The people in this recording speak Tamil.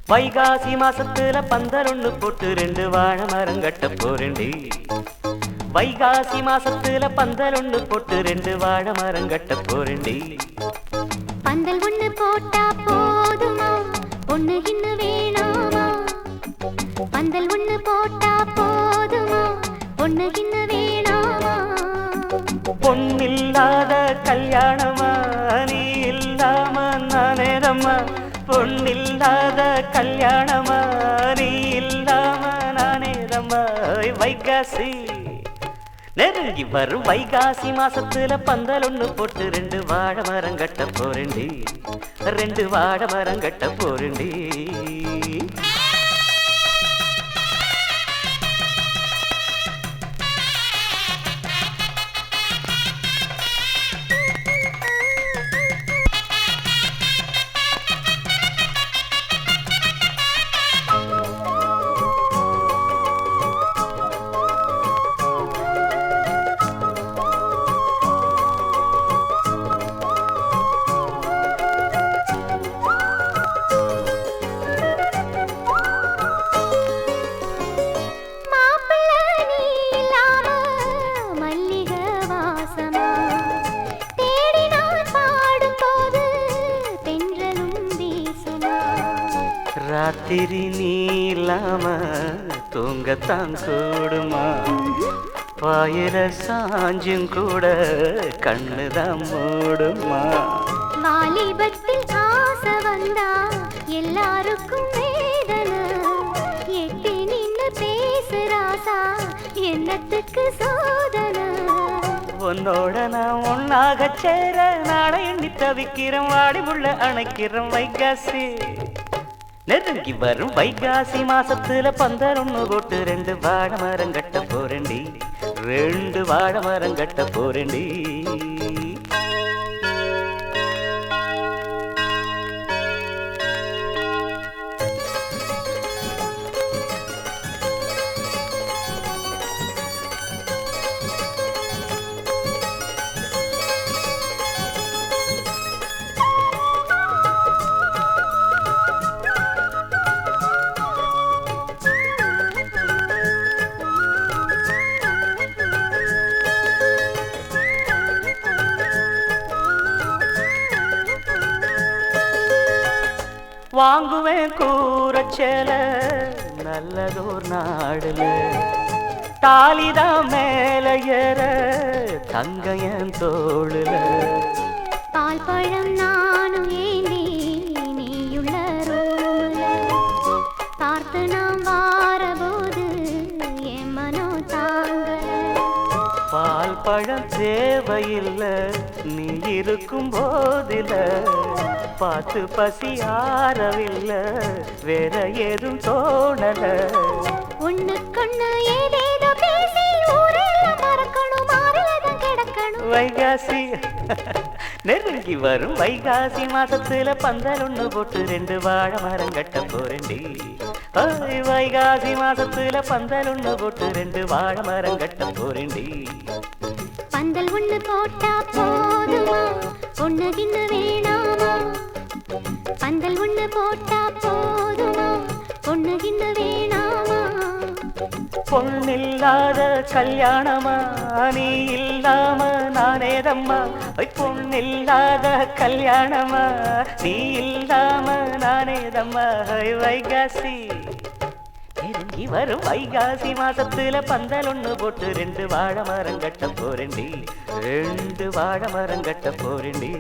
வைகாசி மாசத்துல பந்தல் ஒண்ணு போட்டு 2 வாழை மரம் கட்ட போறேன்டி. வைகாசி மாசத்துல பந்தல் ஒண்ணு போட்டு 2 வாழை மரம் கட்ட போறேன்டி. பந்தல் ஒண்ணு போட்டா போதுமா, பொண்ணு இன்னும் வேணாமா? பந்தல் ஒண்ணு போட்டா போதுமா, பொண்ணு இன்னும் வேணாமா? பொன்னில்லாத கல்யாணமா நீ இல்லாம நானேதம்மா. பொன்னில்லாத கல்யாணமா நீ இல்லாம நானேதம்மா. வைகாசி நெருங்கி வரும் வைகாசி மாசத்துல பந்தல் ஒண்ணு போட்டு 2 வாழை மரம் கட்ட போறேன்டி. 2 வாழை மரம் கட்ட போறேன்டி. ராத்திரி நீ இல்லாம தூங்கத்தான் கூடுமா? பாயிர சாஞ்சும் கூட கண்ணுதான் மூடுமா? வாலிபத்தில் ஆசை வந்தா எல்லாருக்கும் வேதனை. எட்டி நின்னு பேசுறாசா என்னத்துக்கு சோதனை? உன்னோட நான் ஒன்னாக சேர நாளை எண்ணி தவிக்கிறேன். வாடி உள்ள அணைக்கிறேன். வைகாசி நெருங்கி வரும் வைகாசி மாசத்துல பந்தல் ஒண்ணு போட்டு 2 வாழை மரம் கட்ட போறேன்டி. 2 வாழை மரம் கட்ட போறேன்டி. வாங்குவேன் கூரச்சேல நல்லதோர் நாடுல. தாலிதான் மேல ஏற தங்கையன் தோளுல. பால் பழம் நானும் ஏந்தி நீயுள்ள ரூமுல. பார்த்து நாம் வாரபோது என் மனோ தாங்கல. பால் பழம் தேவையில்லை நீ இருக்கும் போதில. பார்த்து பசி ஆறவில்லை வேற ஏதும் தோணல. ஒண்ணுக்கொண்ணு ஏதேதோ பேசி ஊரெல்லாம் மறக்கணும், மாறியதும் கிடக்கணும். வைகாசி நெருங்கி வரும் வைகாசி மாசத்துல பந்தல் ஒண்ணு போட்டு 2 வாழை மரம் கட்ட போறேன்டி. வைகாசி மாசத்துல பந்தல் ஒண்ணு போட்டு 2 வாழை மரம் கட்ட போறேன்டி. பந்தல் ஒண்ணு போட்டா போதுமா, பொண்ணு இன்னும் வேணாமா? பந்தல் ஒண்ணு போட்டா போதுமா, பொண்ணு இன்னும் வேணாமா? பொன்னில்லாத கல்யாணமா நீ இல்லாம நானேதம்மா. பொன்னில்லாத கல்யாணமா நீ இல்லாம நானேதம்மா. வைகாசி நெருங்கி வரும் வைகாசி மாசத்துல பந்தல் ஒண்ணு போட்டு 2 வாழை மரம் கட்ட போறேன்டி. 2 வாழை மரம் கட்ட போறேன்டி.